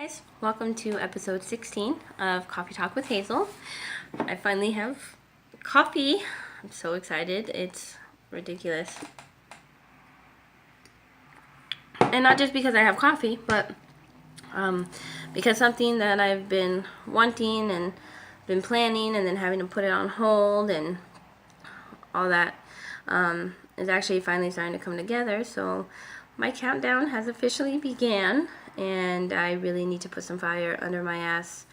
guys, welcome to episode 16 of Coffee Talk with Hazel. I finally have coffee. I'm so excited. It's ridiculous. And not just because I have coffee, but because something that I've been wanting and been planning and then having to put it on hold and all that is actually finally starting to come together. So my countdown has officially began, and I really need to put some fire under my ass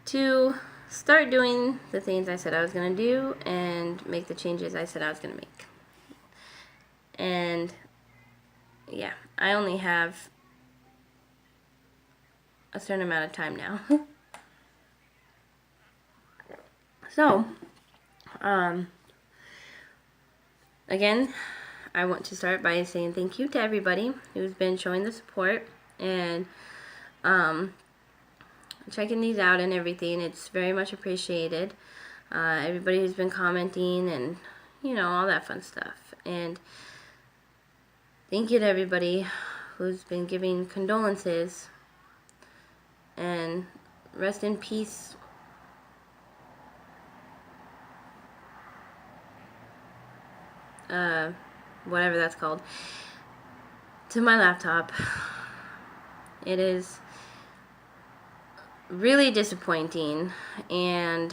to start doing the things I said I was going to do and make the changes I said I was going to make. And yeah, I only have a certain amount of time now. So, again, I want to start by saying thank you to everybody who's been showing the support and checking these out and everything. It's very much appreciated. Everybody who's been commenting and, you know, all that fun stuff. And thank you to everybody who's been giving condolences. And rest in peace. Whatever that's called. To my laptop. It is really disappointing, and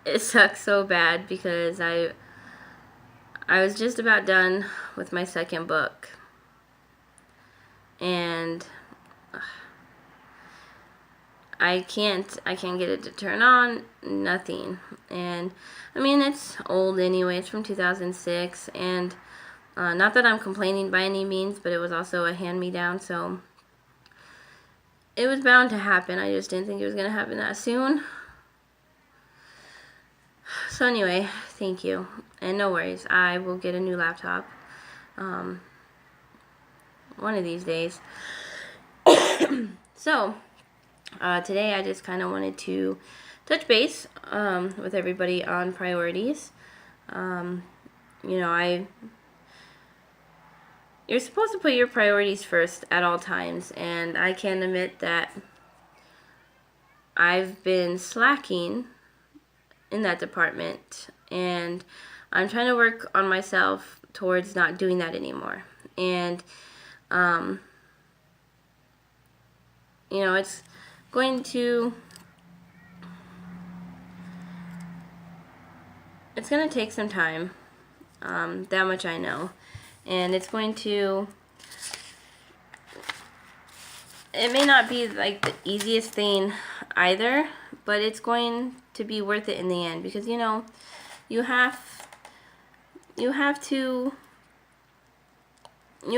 it sucks so bad because I was just about done with my second book, and I can't get it to turn on, nothing. And I mean, it's old anyway, it's from 2006, and not that I'm complaining by any means, but it was also a hand-me-down, so it was bound to happen. I just didn't think it was going to happen that soon. So anyway, thank you. And no worries, I will get a new laptop one of these days. So, today I just kind of wanted to touch base with everybody on priorities. You know, you're supposed to put your priorities first at all times, and I can admit that I've been slacking in that department, and I'm trying to work on myself towards not doing that anymore. And you know, it's going to take some time, that much I know. And it's going to, it may not be like the easiest thing either, but it's going to be worth it in the end, because you know, you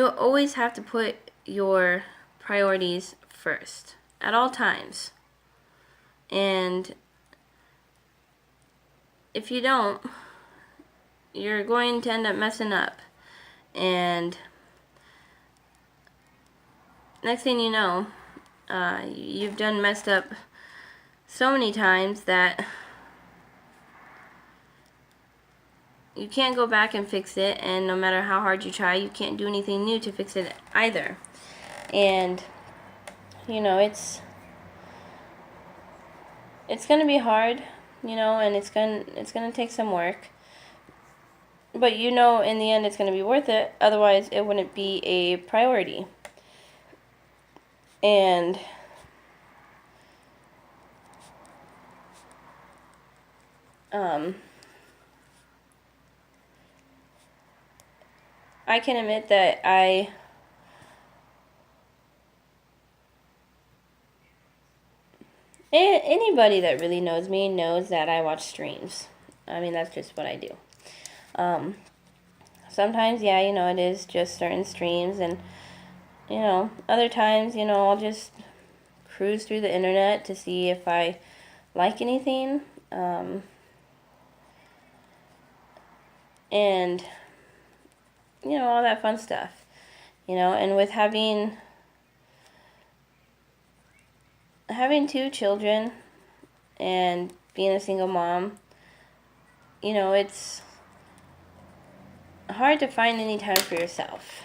always have to put your priorities first at all times. And if you don't, you're going to end up messing up. And next thing you know, you've done messed up so many times that you can't go back and fix it, and no matter how hard you try, you can't do anything new to fix it either. And you know, it's going to be hard, you know, and it's going to take some work. But you know, in the end, it's going to be worth it. Otherwise, it wouldn't be a priority. And I can admit that anybody that really knows me knows that I watch streams. I mean, that's just what I do. Sometimes, yeah, you know, it is just certain streams, and you know, other times, you know, I'll just cruise through the internet to see if I like anything, and you know, all that fun stuff, you know. And with having 2 children and being a single mom, you know, it's hard to find any time for yourself.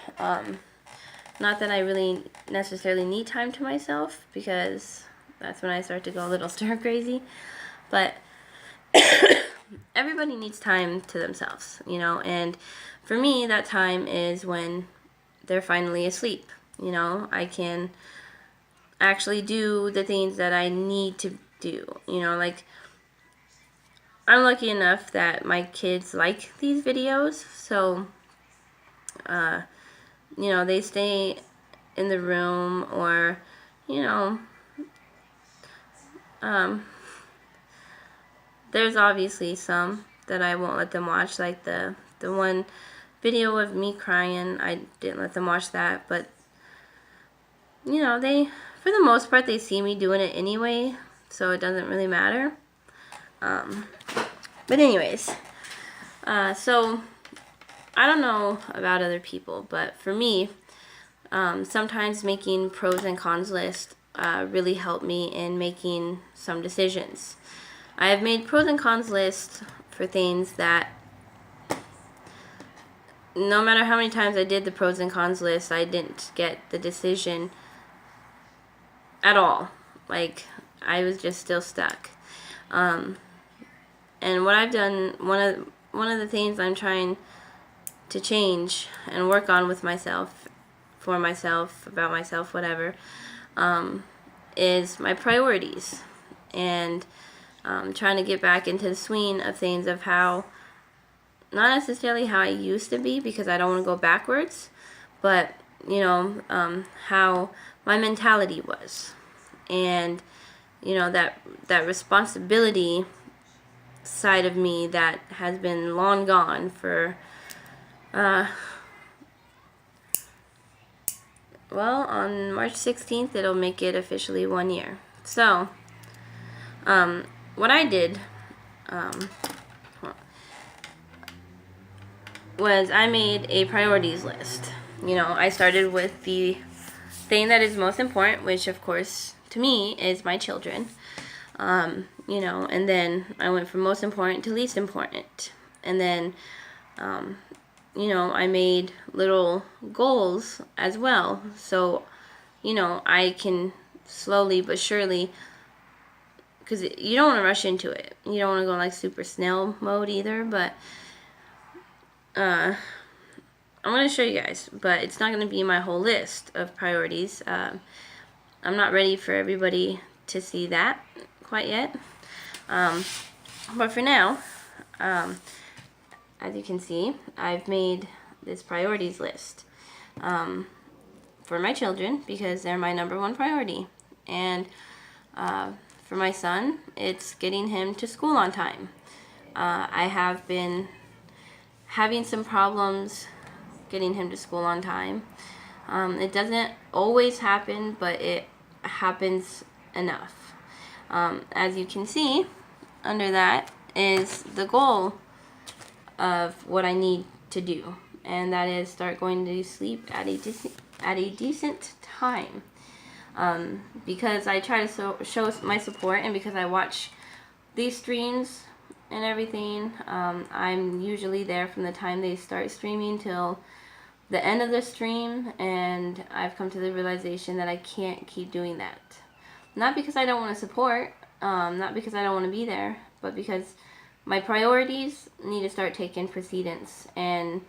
Not that I really necessarily need time to myself, because that's when I start to go a little stir crazy. But everybody needs time to themselves, you know, and for me, that time is when they're finally asleep. You know, I can actually do the things that I need to do, you know, like I'm lucky enough that my kids like these videos, so you know, they stay in the room, or you know, there's obviously some that I won't let them watch, like the one video of me crying. I didn't let them watch that, but you know, they, for the most part, they see me doing it anyway, so it doesn't really matter. But anyways, so I don't know about other people, but for me, sometimes making pros and cons list really helped me in making some decisions. I have made pros and cons lists for things that no matter how many times I did the pros and cons list, I didn't get the decision at all. Like, I was just still stuck. And what I've done, one of the things I'm trying to change and work on with myself, for myself, about myself, whatever, is my priorities. And trying to get back into the swing of things, of how, not necessarily how I used to be, because I don't want to go backwards, but you know, how my mentality was, and you know, that responsibility side of me that has been long gone for well, on March 16th it'll make it officially 1 year. So what I did was I made a priorities list. You know, I started with the thing that is most important, which of course to me is my children. You know, and then I went from most important to least important. And then, you know, I made little goals as well. So, you know, I can slowly but surely, because you don't want to rush into it. You don't want to go like super snail mode either, but I'm going to show you guys, but it's not going to be my whole list of priorities. I'm not ready for everybody to see that quite yet. But for now, as you can see, I've made this priorities list for my children, because they're my number one priority. And for my son, it's getting him to school on time. I have been having some problems getting him to school on time. It doesn't always happen, but it happens enough. As you can see, under that is the goal of what I need to do, and that is start going to sleep at a decent time. Because I try to show my support, and because I watch these streams and everything, I'm usually there from the time they start streaming till the end of the stream, and I've come to the realization that I can't keep doing that. Not because I don't want to support, not because I don't want to be there, but because my priorities need to start taking precedence, and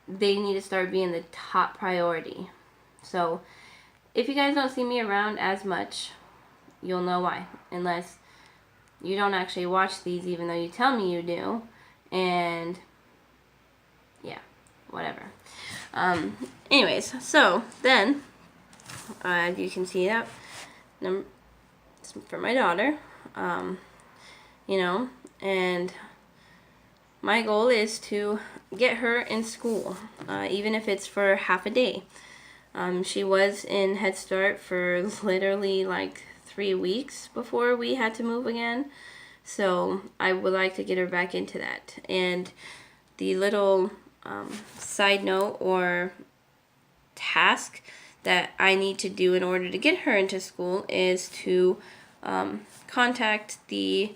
they need to start being the top priority. So if you guys don't see me around as much, you'll know why, unless you don't actually watch these even though you tell me you do. And yeah, whatever. Anyways, so then you can see that for my daughter, you know, and my goal is to get her in school, even if it's for half a day. She was in Head Start for literally like 3 weeks before we had to move again, so I would like to get her back into that. And the little side note or task that I need to do in order to get her into school is to contact the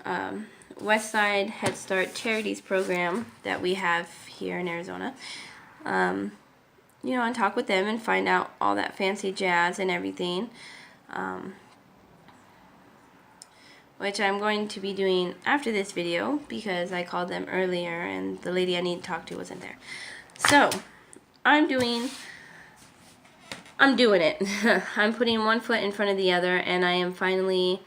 Westside Head Start Charities program that we have here in Arizona, you know, and talk with them and find out all that fancy jazz and everything. Which I'm going to be doing after this video because I called them earlier and the lady I need to talk to wasn't there. So, I'm doing it. I'm putting one foot in front of the other, and I am finally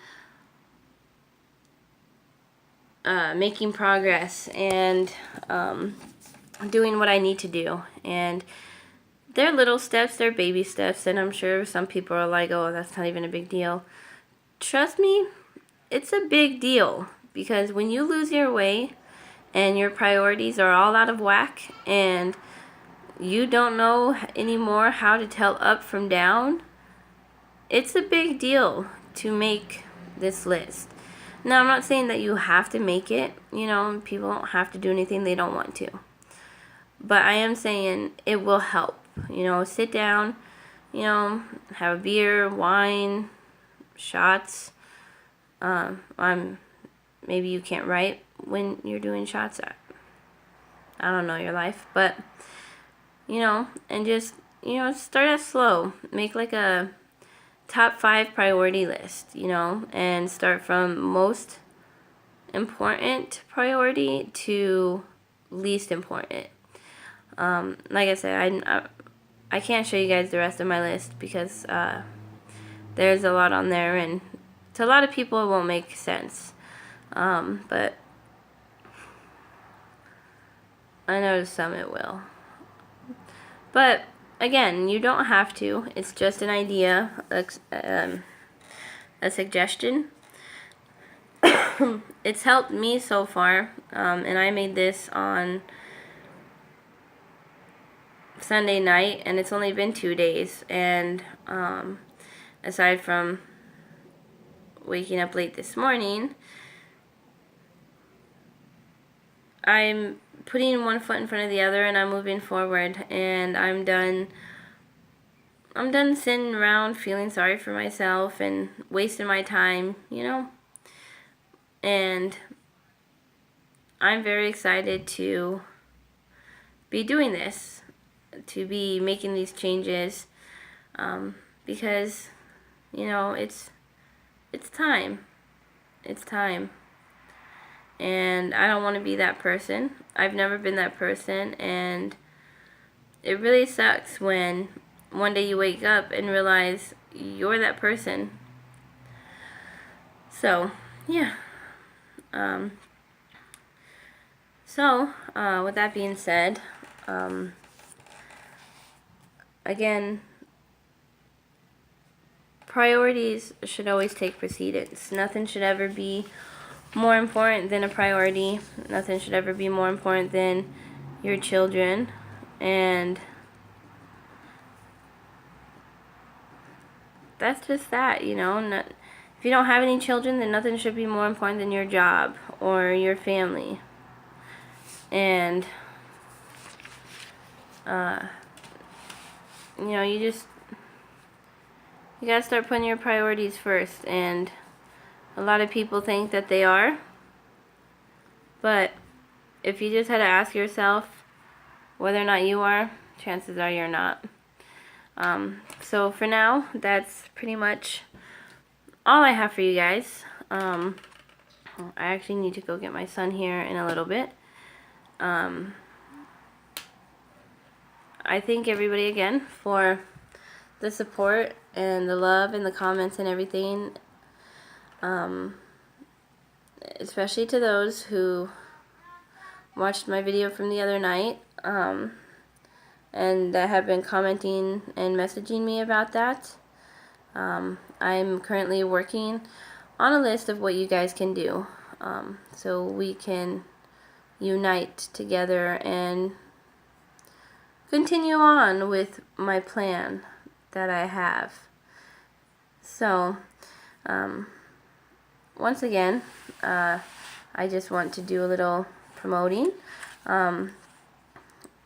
making progress and doing what I need to do. And they're little steps, they're baby steps, and I'm sure some people are like, oh, that's not even a big deal. Trust me, it's a big deal, because when you lose your way and your priorities are all out of whack and you don't know anymore how to tell up from down, it's a big deal to make this list. Now, I'm not saying that you have to make it. You know, people don't have to do anything they don't want to. But I am saying it will help. You know, sit down, you know, have a beer, wine, shots. Maybe you can't write when you're doing shots. I don't know your life, but you know, and just, you know, start out slow. Make like a top 5 priority list, you know, and start from most important priority to least important. Like I said, I can't show you guys the rest of my list because there's a lot on there, and to a lot of people it won't make sense. But I know to some it will. But again, you don't have to. It's just an idea, a suggestion. It's helped me so far, and I made this on Sunday night, and it's only been 2 days, and aside from waking up late this morning, I'm putting one foot in front of the other, and I'm moving forward, and I'm done sitting around feeling sorry for myself and wasting my time, you know. And I'm very excited to be doing this, to be making these changes, because, you know, it's time. It's time. And I don't want to be that person. I've never been that person, and it really sucks when one day you wake up and realize you're that person. So, yeah. With that being said, again, priorities should always take precedence. Nothing should ever be more important than a priority. Nothing should ever be more important than your children. And that's just that, you know. If you don't have any children, then nothing should be more important than your job or your family. And you know, you gotta start putting your priorities first. And a lot of people think that they are, but if you just had to ask yourself whether or not you are, chances are you're not. So for now, that's pretty much all I have for you guys. I actually need to go get my son here in a little bit. I thank everybody again for the support and the love and the comments and everything. Especially to those who watched my video from the other night, and that have been commenting and messaging me about that. I'm currently working on a list of what you guys can do, so we can unite together and continue on with my plan that I have. So, once again, I just want to do a little promoting.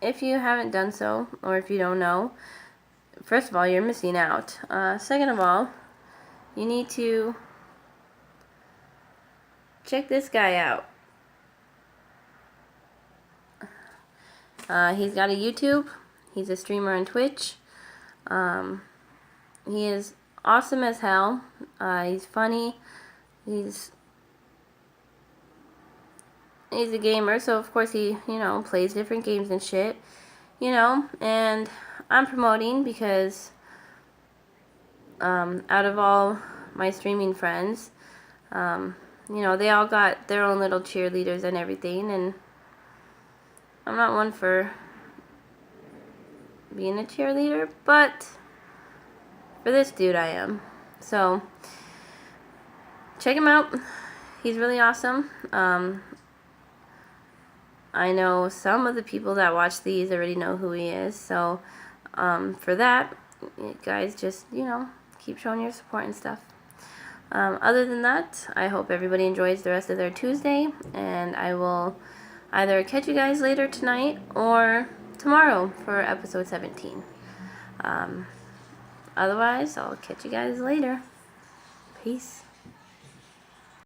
If you haven't done so, or if you don't know, first of all, you're missing out. Second of all, you need to check this guy out. He's got a YouTube. He's a streamer on Twitch. He is awesome as hell. He's funny. He's a gamer, so of course he, plays different games and shit, and I'm promoting because, out of all my streaming friends, they all got their own little cheerleaders and everything, and I'm not one for being a cheerleader, but for this dude I am. So, check him out. He's really awesome. I know some of the people that watch these already know who he is, so for that, you guys just, keep showing your support and stuff. Other than that, I hope everybody enjoys the rest of their Tuesday, and I will either catch you guys later tonight or tomorrow for episode 17. Otherwise, I'll catch you guys later. Peace.